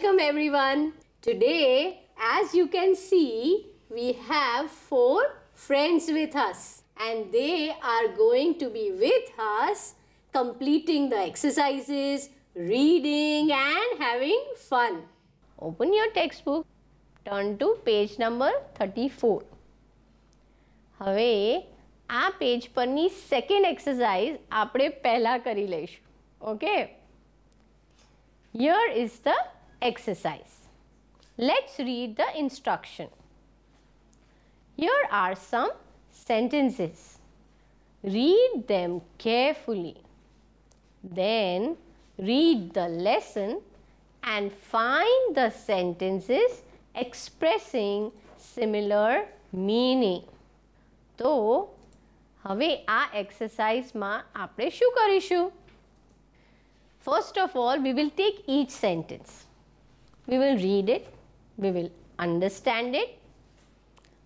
Welcome everyone. Today, as you can see, we have 4 friends with us and they are going to be with us completing the exercises, reading and having fun. Open your textbook, turn to page number 34. હવે આ page પરની second exercise આપણે પહેલા કરી લઈશું. Okay, here is the exercise. Let's read the instruction. Here are some sentences. Read them carefully. Then read the lesson and find the sentences expressing similar meaning. તો હવે આ એક્સરસાઇઝમાં આપણે શું કરીશું? First of all, we will take each sentence. We will read it. We will understand it.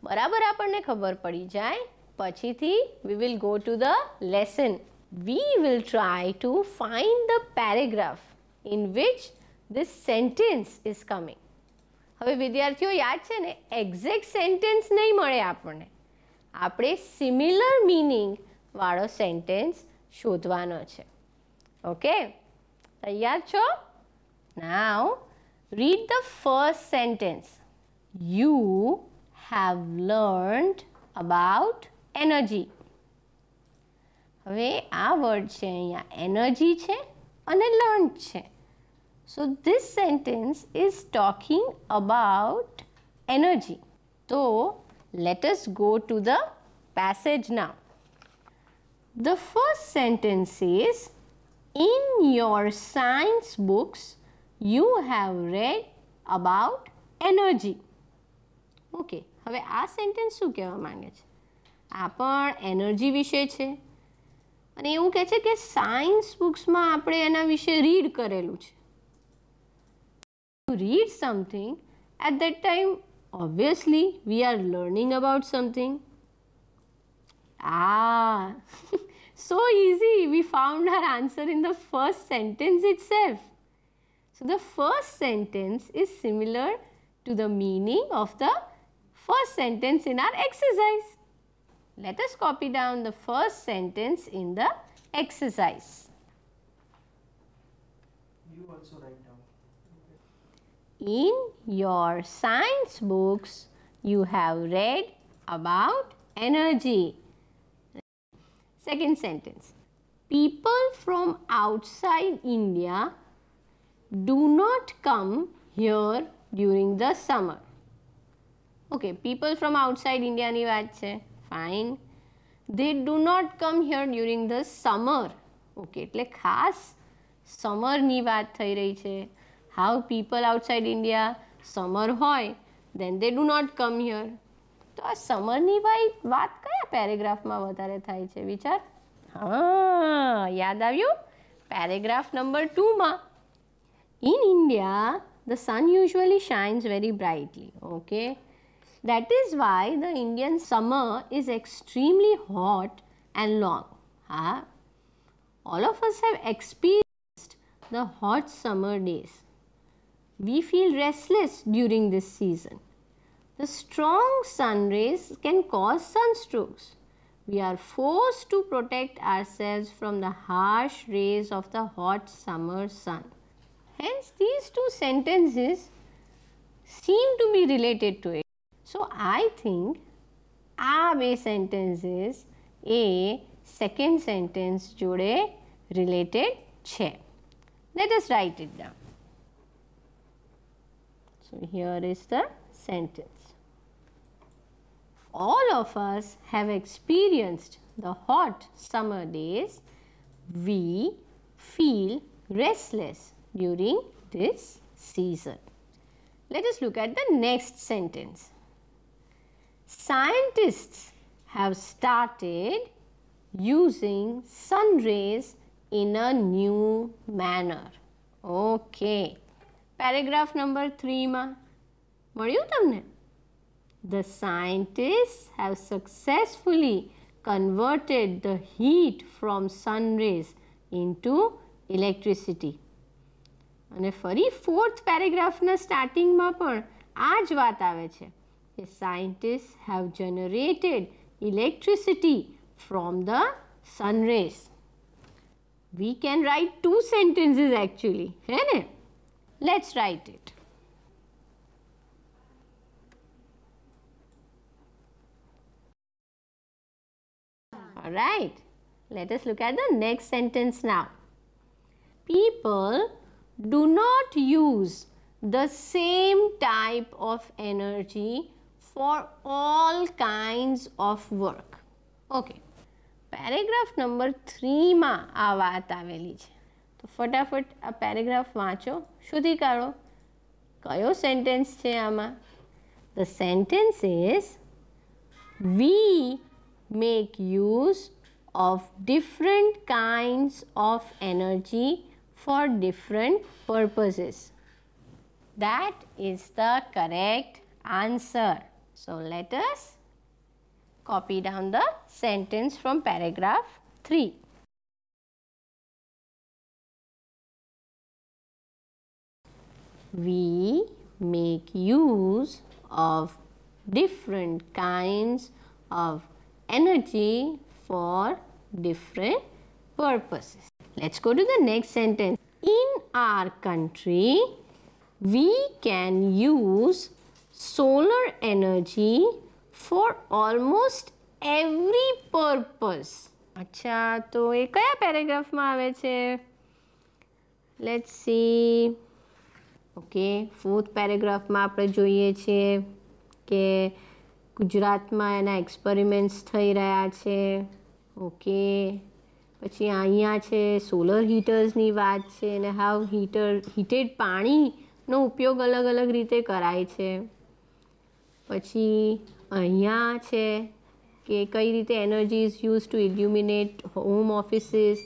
બરાબર આપણને ખબર પડી જાય પછીથી we will go to the lesson. We will try to find the paragraph in which this sentence is coming. હવે વિદ્યાર્થીઓ યાદ છે ને, એક્ઝેક્ટ સેન્ટેન્સ નહીં મળે આપણને, આપણે સિમિલર મીનિંગ વાળો સેન્ટેન્સ શોધવાનો છે. ઓકે, તૈયાર છો? Now read the first sentence. You have learned about energy. હવે આ વર્ડ છે અહીંયા, એનર્જી છે અને લર્ન છે. So this sentence is talking about energy. So let us go to the passage now. The first sentence is, in your science books you have read about energy. Okay, હવે આ sentence શું કહેવા માંગે છે? આ પણ energy વિશે છે અને એવું કહે છે કે સાયન્સ બુક્સમાં આપણે એના વિશે રીડ કરેલું છે. To read something, at that time obviously we are learning about something. So easy, we found our answer in the first sentence itself. So the first sentence is similar to the meaning of the first sentence in our exercise. Let us copy down the first sentence in the exercise. You also write down. In your science books you have read about energy. Second sentence. People from outside India do not come here during the summer. Okay, people from outside India ની વાત છે. Fine. They do not come here during the summer. Okay, એટલે ખાસ સમરની વાત થઈ રહી છે. How people outside India, summer હોય, then they do not come here. તો આ સમરની વાત કયા પેરેગ્રાફમાં વધારે થાય છે વિચાર? યાદ આવ્યું? પેરેગ્રાફ નંબર 2માં. In India, the sun usually shines very brightly. Okay, that is why the Indian summer is extremely hot and long. All of us have experienced the hot summer days. We feel restless during this season. The strong sun rays can cause sunstrokes. We are forced to protect ourselves from the harsh rays of the hot summer sun. Hence, these two sentences seem to be related to it. So, I think આ બે sentences એ second sentence જોડે related છે. Let us write it down. So, here is the sentence. All of us have experienced the hot summer days. We feel restless during this season. Let us look at the next sentence. Scientists have started using sun rays in a new manner. Okay. Paragraph number 3 માં મળ્યું તમને? The scientists have successfully converted the heat from sun rays into electricity. અને ફરી fourth પેરેગ્રાફના સ્ટાર્ટિંગમાં પણ આ જ વાત આવે છે કે scientist have generated electricity from the sun rays. We can write 2 sentences actually, है ने? Let's write it. All right, let us look at the next sentence now. People do not use the same type of energy for all kinds of work. Okay. Paragraph number 3માં આ વાત આવેલી છે, તો ફટાફટ આ પેરેગ્રાફ વાંચો, શોધી કાઢો કયો સેન્ટેન્સ છે આમાં. The sentence is we make use of different kinds of energy for different purposes. That is the correct answer. So let us copy down the sentence from paragraph 3. We make use of different kinds of energy for different purposes. Let's go to the next sentence. In our country, we can use solar energy for almost every purpose. અચ્છા, તો એ કયા પેરેગ્રાફમાં આવે છે? Let's see. Okay, fourth પેરેગ્રાફમાં આપણે જોઈએ છીએ કે ગુજરાતમાં એના એક્સપેરિમેન્ટ્સ થઈ રહ્યા છે. ઓકે, પછી અહીંયા છે સોલર હીટર્સની વાત છે અને હાવ હીટેડ પાણીનો ઉપયોગ અલગ અલગ રીતે કરાય છે. પછી અહીંયા છે કે કઈ રીતે energy is use to illuminate home offices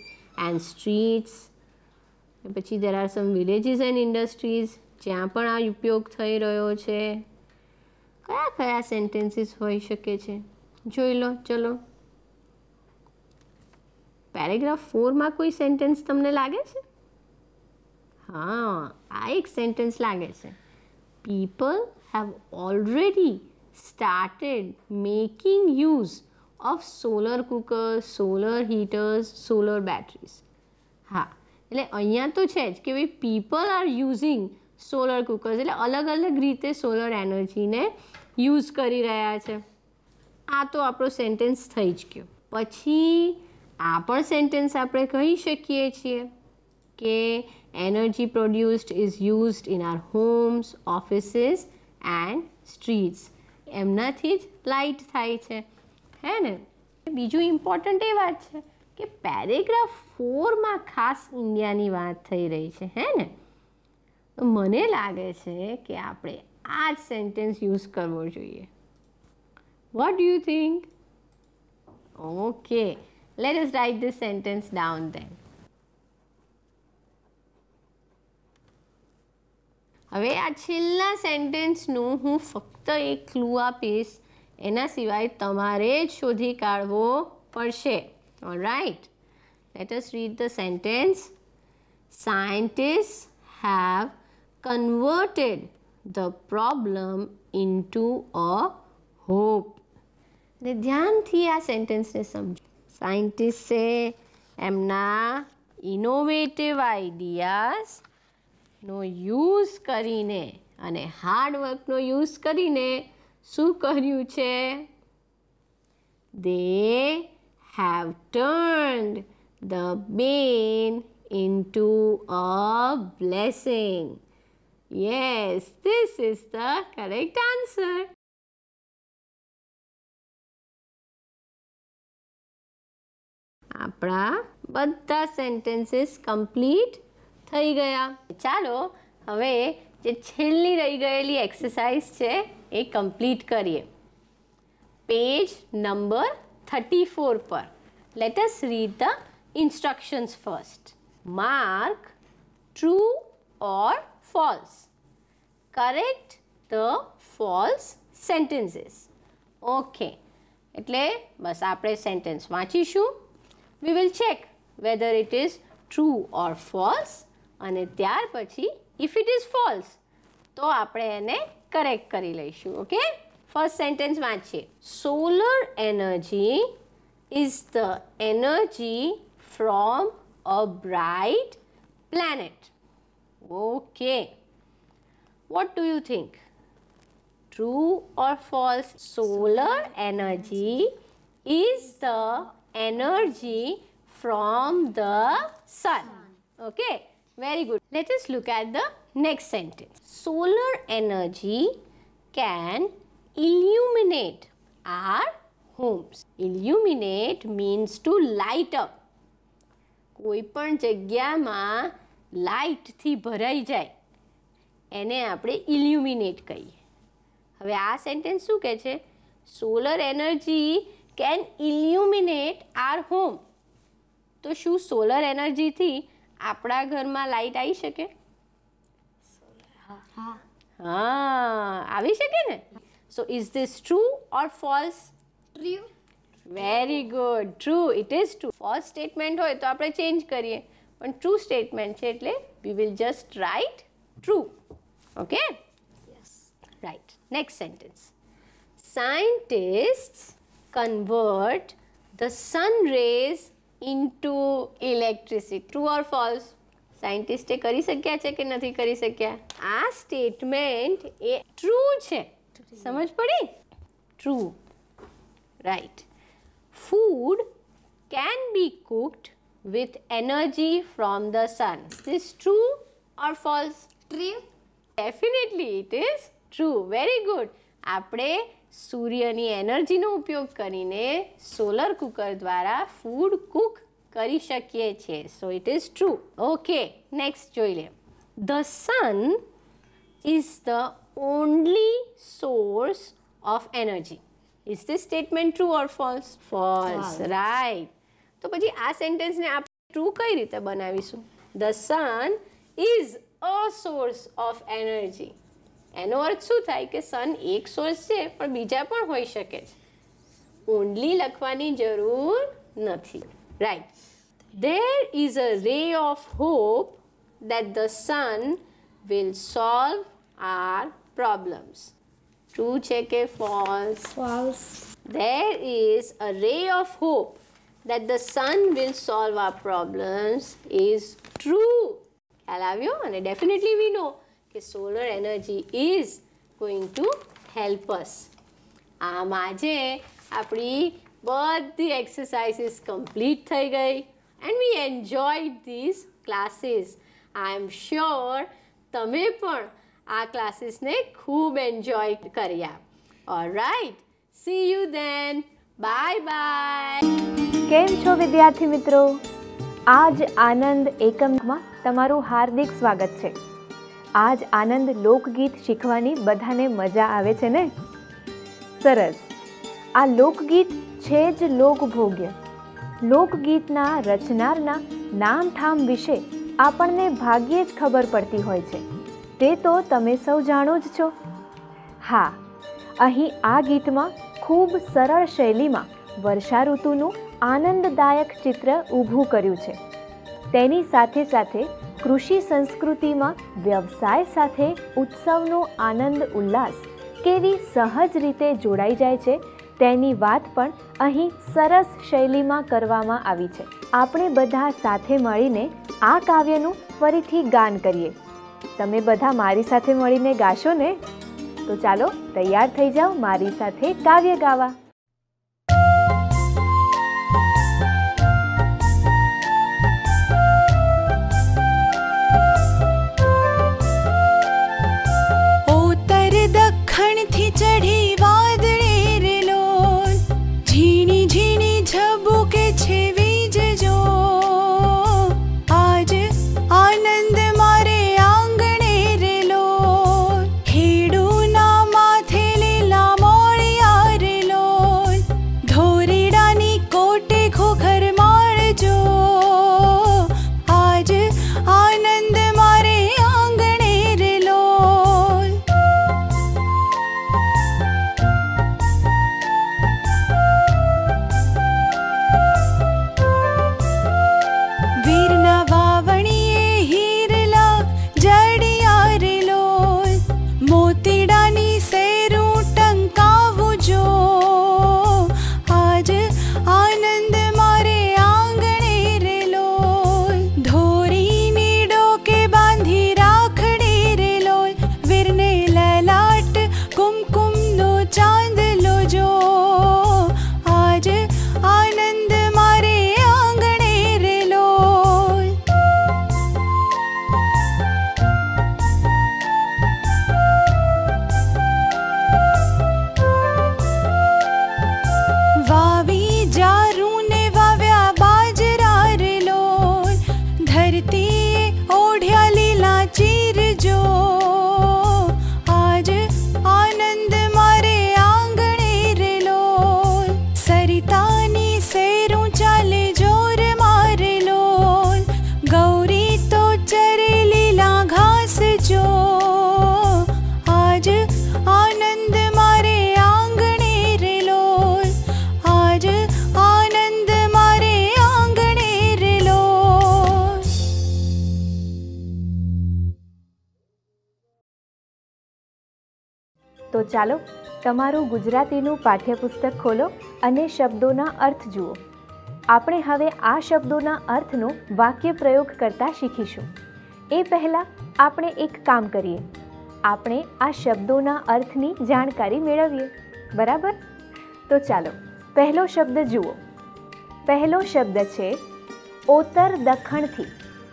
and streets. પછી there are some villages and industries જ્યાં પણ આ ઉપયોગ થઈ રહ્યો છે. કયા કયા સેન્ટેન્સીસ હોઈ શકે છે જોઈ લો. ચલો, પેરેગ્રાફ 4માં કોઈ સેન્ટેન્સ તમને લાગે છે? હા, આ એક સેન્ટેન્સ લાગે છે. People have already started making use of solar cookers, solar heaters, solar batteries. હા, એટલે અહીંયા તો છે જ કે ભાઈ people are using solar cookers, એટલે અલગ અલગ રીતે સોલર એનર્જીને યુઝ કરી રહ્યા છે. આ તો આપણો સેન્ટેન્સ થઈ જ ગયો. પછી આ પણ સેન્ટેન્સ આપણે કહી શકીએ છીએ કે energy produced is used in our homes, offices and streets. એમનાથી જ લાઇટ થાય છે, હે ને? બીજું ઇમ્પોર્ટન્ટ એ વાત છે કે પેરેગ્રાફ 4માં ખાસ ઇન્ડિયાની વાત થઈ રહી છે, હે ને? તો મને લાગે છે કે આપણે આ જ સેન્ટેન્સ યુઝ કરવો જોઈએ. What do you think? Okay, let us write this sentence down then. હવે આ છેલ્લા સેન્ટેન્સનું હું ફક્ત એક ક્લુ આપીશ, એના સિવાય તમારે જ શોધી કાઢવો પડશે. All right, let us read the sentence. Scientist have converted the problem into a hope. ને ધ્યાનથી આ સેન્ટેન્સને સમજો. સાયન્ટિસ્ટે એમના ઇનોવેટિવ આઈડિયાઝનો યુઝ કરીને અને હાર્ડવર્કનો યુઝ કરીને શું કર્યું છે? They have turned the bane into a blessing. Yes, this is the correct answer. આપણા બધા સેન્ટેન્સીસ કમ્પ્લીટ થઈ ગયા. ચાલો હવે જે છેલ્લી રહી ગયેલી એક્સરસાઇઝ છે એ કમ્પ્લીટ કરીએ. પેજ નંબર 34 પર. Let us read the instructions first. Mark true or false. Correct the false sentences. Okay. એટલે બસ આપણે sentence વાંચીશું. We will check whether it is true or false અને ત્યાર પછી ઇફ ઇટ ઇઝ ફોલ્સ તો આપણે એને correct કરી લઈશું. ઓકે, ફર્સ્ટ સેન્ટેન્સ વાંચીએ. Solar energy is the energy from a bright planet. Okay. What do you think? True or false? Solar energy is the energy from the sun. Okay. Very good. Let us look at the next sentence. Solar energy can illuminate our homes. Illuminate means to light up. કોઈ પણ જગ્યામાં લાઇટથી ભરાઈ જાય એને આપણે ઇલ્યુમિનેટ કહીએ. હવે આ સેન્ટેન્સ શું કહે છે? Solar energy can illuminate our home. તો શું સોલર એનર્જીથી આપણા ઘરમાં લાઇટ આવી શકે? હા, આવી શકે ને. સો is this true or false? True. Very good, true. It is true. False statement હોય તો આપણે ચેન્જ કરીએ, પણ ટ્રુ સ્ટેટમેન્ટ છે એટલે we will just write true. Okay, right. Next sentence. Scientists convert the sun rays into electricity. True or false? સાયન્ટિસ્ટે કરી શક્યા છે કે નથી કરી શક્યા? આ સ્ટેટમેન્ટ એ ટ્રુ છે. સમજ પડી? True. Right. Food can be cooked with energy from the sun. Is this true or false? True. Definitely it is true. Very good. આપણે સૂર્યની એનર્જીનો ઉપયોગ કરીને સોલર કુકર દ્વારા ફૂડ કુક કરી શકીએ છીએ. So it is true. Okay, next જોઈ લે. The sun is the only source of energy. Is this statement true or false? False. Right. તો પછી આ સેન્ટેન્સને આપણે ટ્રુ કઈ રીતે બનાવીશું? The sun is a source of energy. એનો અર્થ શું થાય કે સન એક સોર્સ છે પણ બીજા પણ હોઈ શકે છે. ઓનલી લખવાની જરૂર નથી. Right. There is a ray of hope that the sun will solve our problems. True છે કે false? False. There is a ray of hope that the sun will solve our problems is true. ખ્યાલ આવ્યો? અને definitely we know કે solar energy is going to help us. આજે આપણી બધી exercises complete થઈ ગઈ and we enjoyed these classes. I am sure તમે પણ આ ક્લાસીસને ખૂબ એન્જોય કર્યા. All right, C you then. Bye bye. કેમ છો વિદ્યાર્થી મિત્રો? આજ આનંદ એકમમાં તમારું હાર્દિક સ્વાગત છે. આજ આનંદ લોકગીત શીખવાની બધાને મજા આવે છે ને? સરસ. આ લોકગીત છે જ લોકભોગ્ય. લોકગીતના રચનારના નામઠામ વિશે આપણને ભાગ્યે જ ખબર પડતી હોય છે. તે તો તમે સૌ જાણો જ છો. હા, અહીં આ ગીતમાં ખૂબ સરળ શૈલીમાં વર્ષા ઋતુનું આનંદદાયક ચિત્ર ઊભું કર્યું છે. તેની સાથે સાથે કૃષિ સંસ્કૃતિમાં વ્યવસાય સાથે ઉત્સવનો આનંદ ઉલ્લાસ કેવી સહજ રીતે જોડાઈ જાય છે તેની વાત પણ અહીં સરસ શૈલીમાં કરવામાં આવી છે. આપણે બધા સાથે મળીને આ કાવ્યનું ફરીથી ગાન કરીએ. તમે બધા મારી સાથે મળીને ગાશો ને? તો ચાલો તૈયાર થઈ જાઓ મારી સાથે કાવ્ય ગાવા. ઉત્તર દક્ષિણથી ચઢી વાદળે રેલો, ઝીણી ઝીણી ઝબૂકે છે વીજ જો. આજ આનંદ મારે આંગણે રેલો, ખેડૂના માથે લીલા મોળિયા રેલો. વાવી જારું ને વાવ્યા બાજરા રે લોલ, ધરતીએ ઓઢ્યા લીલા ચીરજો. આજ આનંદ મારે આંગણે રે લોલ, સરિતાની સેરું ચાલે જોર મારે લોલ, ગૌરી તો ચરે લીલા ઘાસ જો. આજ આનંદ મારે આંગણે રે લોલ, આજ આનંદ મારે આંગણે રે લોલ. તો ચાલો તમારું ગુજરાતીનું પાઠ્યપુસ્તક ખોલો અને શબ્દોના અર્થ જુઓ. આપણે હવે આ શબ્દોના અર્થનો વાક્ય પ્રયોગ કરતા શીખીશું. એ પહેલાં આપણે એક કામ કરીએ, આપણે આ શબ્દોના અર્થની જાણકારી મેળવીએ. બરાબર? તો ચાલો પહેલો શબ્દ જુઓ. પહેલો શબ્દ છે ઓતર દખણથી,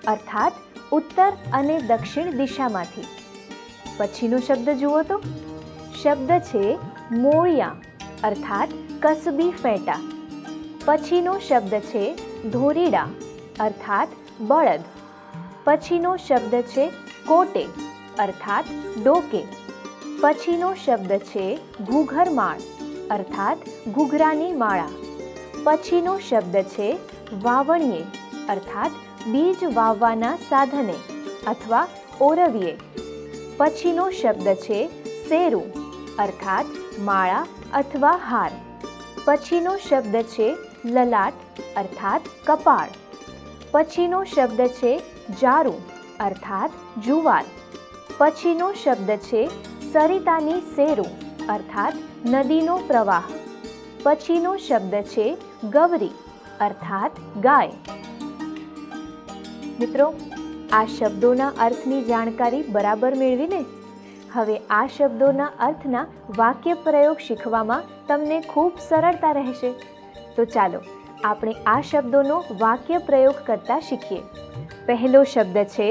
અર્થાત ઉત્તર અને દક્ષિણ દિશામાંથી. પછીનો શબ્દ જુઓ તો શબ્દ છે મોળિયા, અર્થાત કસબી ફેંટા. પછીનો શબ્દ છે ધોરીડા, અર્થાત બળદ. પછીનો શબ્દ છે કોટે, અર્થાત ડોકે. પછીનો શબ્દ છે ઘૂઘરમાળ, અર્થાત ઘૂઘરાની માળા. પછીનો શબ્દ છે વાવણીએ, અર્થાત બીજ વાવવાના સાધને અથવા ઓરવીએ. પછીનો શબ્દ છે સેરું, અર્થાત માળા અથવા હાર. પછીનો શબ્દ છે લલાટ, અર્થાત કપાળ. પછીનો શબ્દ છે જારું, અર્થાત જુવાર. પછીનો શબ્દ છે સરિતાની સેરું, અર્થાત નદીનો પ્રવાહ. પછીનો શબ્દ છે ગવરી, અર્થાત ગાય. મિત્રો, આ શબ્દોના અર્થની જાણકારી બરાબર મેળવીને હવે આ શબ્દોના અર્થના વાક્ય પ્રયોગ શીખવામાં તમને ખૂબ સરળતા રહેશે. તો ચાલો આપણે આ શબ્દોનો વાક્ય પ્રયોગ કરતા શીખીએ. પહેલો શબ્દ છે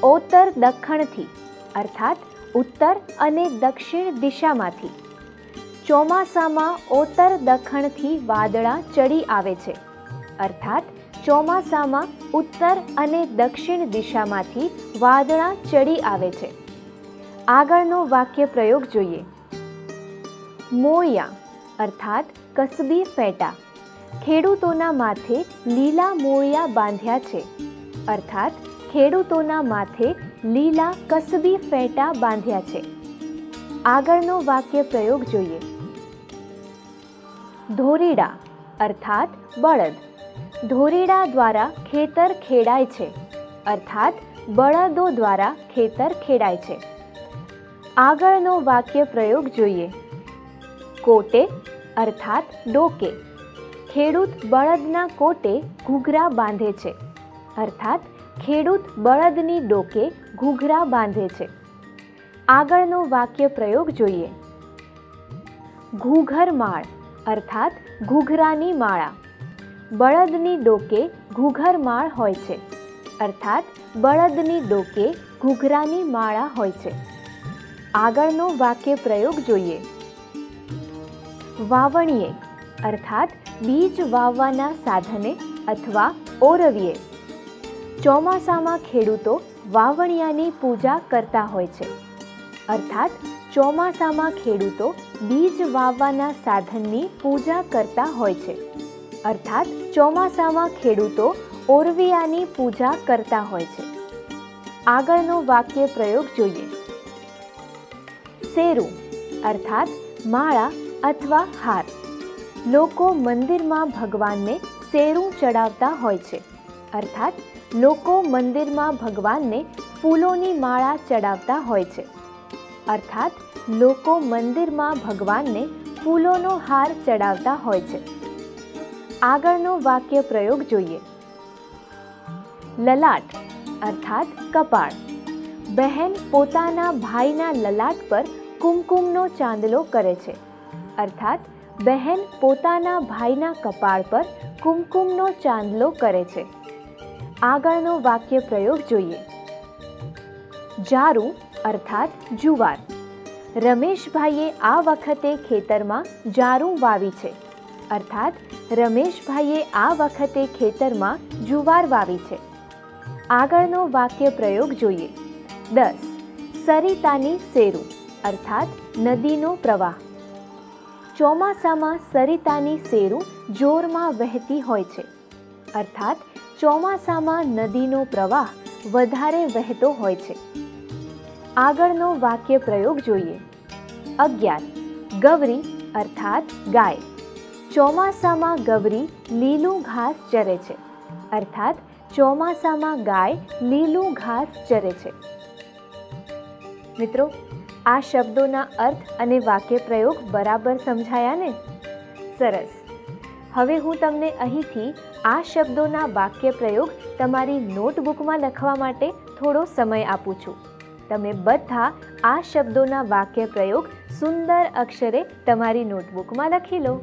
ઓતર દખણથી, અર્થાત ઉત્તર અને દક્ષિણ દિશામાંથી. ચોમાસામાં ઓતર દખણથી વાદળા ચડી આવે છે, અર્થાત ચોમાસામાં ઉત્તર અને દક્ષિણ દિશામાંથી વાદળા ચડી આવે છે. આગળનો વાક્ય પ્રયોગ જોઈએ. મોળિયા, અર્થાત કસબી ફેંટા. ખેડૂતોના માથે લીલા મોળિયા બાંધ્યા છે, અર્થાત ખેડૂતોના માથે લીલા કસબી ફેંટા બાંધ્યા છે. આગળનો વાક્ય પ્રયોગ જોઈએ. ધોરીડા, અર્થાત બળદ. ધોરીડા દ્વારા ખેતર ખેડાય છે, અર્થાત બળદો દ્વારા ખેતર ખેડાય છે. આગળનો વાક્ય પ્રયોગ જોઈએ. કોટે, અર્થાત ડોકે. ખેડૂત બળદના કોટે ઘૂઘરા બાંધે છે, અર્થાત ખેડૂત બળદની ડોકે ઘૂઘરા બાંધે છે. આગળનો વાક્ય પ્રયોગ જોઈએ. ઘૂઘરમાળ, અર્થાત ઘૂઘરાની માળા. બળદની ડોકે ઘૂઘરમાળ હોય છે, અર્થાત બળદની ડોકે ઘૂઘરાની માળા હોય છે. આગળનો વાક્ય પ્રયોગ જોઈએ. વાવણીએ, અર્થાત બીજ વાવવાના સાધને અથવા ઓરવીએ. ચોમાસામાં ખેડૂતો વાવણિયાની પૂજા કરતા હોય છે, અર્થાત ચોમાસામાં ખેડૂતો બીજ વાવવાના સાધનની પૂજા કરતા હોય છે, અર્થાત ચોમાસામાં ખેડૂતો ઓરવિયાની પૂજા કરતા હોય છે. આગળનો વાક્ય પ્રયોગ જોઈએ. સેરું, અર્થાત માળા અથવા હાર. લોકો મંદિરમાં ભગવાનને સેરું ચડાવતા હોય છે, અર્થાત લોકો મંદિરમાં ભગવાનને ફૂલોની માળા ચડાવતા હોય છે, અર્થાત લોકો મંદિરમાં ભગવાનને ફૂલોનો હાર ચડાવતા હોય છે. આગળનો વાક્ય પ્રયોગ જોઈએ. લલાટ, અર્થાત કપાળ. બહેન પોતાના ભાઈના લલાટ પર કુમકુમનો ચાંદલો કરે છે, અર્થાત બહેન પોતાના ભાઈના કપાળ પર કુમકુમનો ચાંદલો કરે છે. આગળનો વાક્ય પ્રયોગ જોઈએ. જારું, અર્થાત જુવાર. રમેશભાઈએ આ વખતે ખેતરમાં જારું વાવી છે, અર્થાત રમેશભાઈએ આ વખતે ખેતરમાં જુવાર વાવી છે. આગળનો વાક્ય પ્રયોગ જોઈએ. 10. સરિતાની શેરું અર્થાત નદીનો પ્રવાહ. ચોમાસામાં સરિતાની શેરું જોરમાં વહેતી હોય છે, અર્થાત ચોમાસામાં નદીનો પ્રવાહ વધારે વહેતો હોય છે. આગળનો વાક્ય પ્રયોગ જોઈએ. 11. ગવરી અર્થાત ગાય. ચોમાસામાં ગવરી લીલું ઘાસ ચરે છે, અર્થાત ચોમાસામાં ગાય લીલું ઘાસ ચરે છે. મિત્રો, આ શબ્દોના અર્થ અને વાક્ય પ્રયોગ બરાબર સમજાયા ને? સરસ. હવે હું તમને અહીંથી આ શબ્દોના વાક્ય પ્રયોગ તમારી નોટબુકમાં લખવા માટે થોડો સમય આપું છું. તમે બધા આ શબ્દોના વાક્ય પ્રયોગ સુંદર અક્ષરે તમારી નોટબુકમાં લખી લો.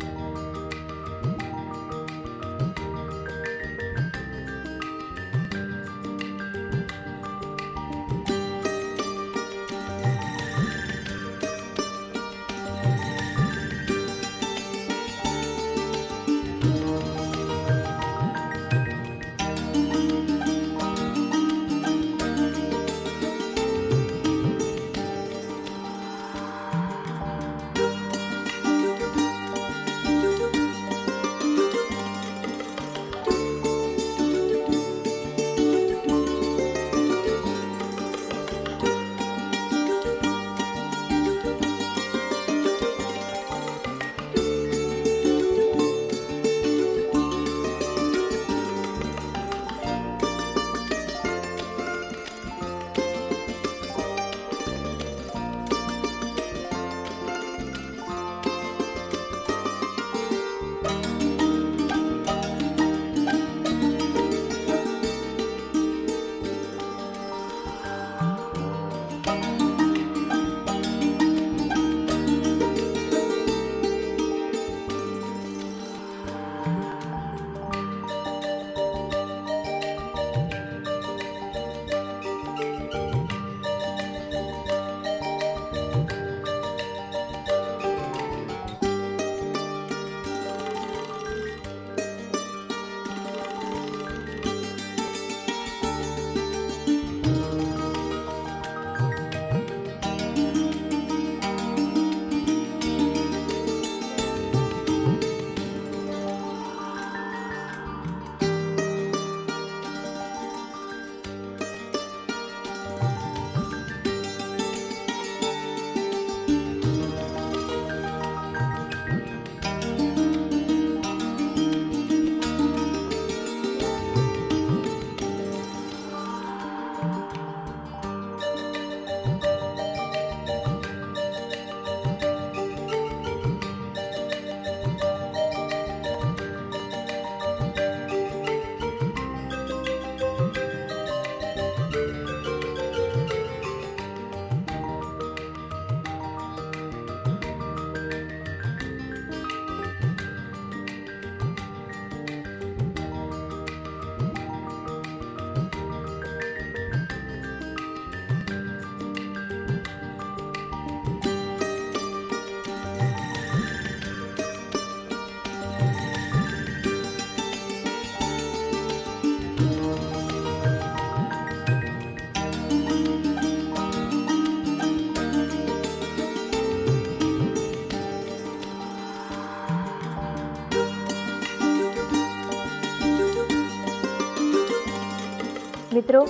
મિત્રો,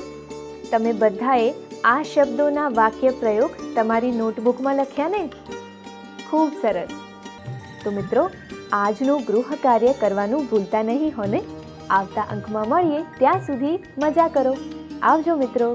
તમે બધાએ આ શબ્દોના વાક્ય પ્રયોગ તમારી નોટબુકમાં લખ્યા ને? ખૂબ સરસ. તો મિત્રો, આજનું ગૃહ કાર્ય કરવાનું ભૂલતા નહીં હો ને? આવતા અંકમાં મળીએ ત્યાં સુધી મજા કરો. આવજો મિત્રો.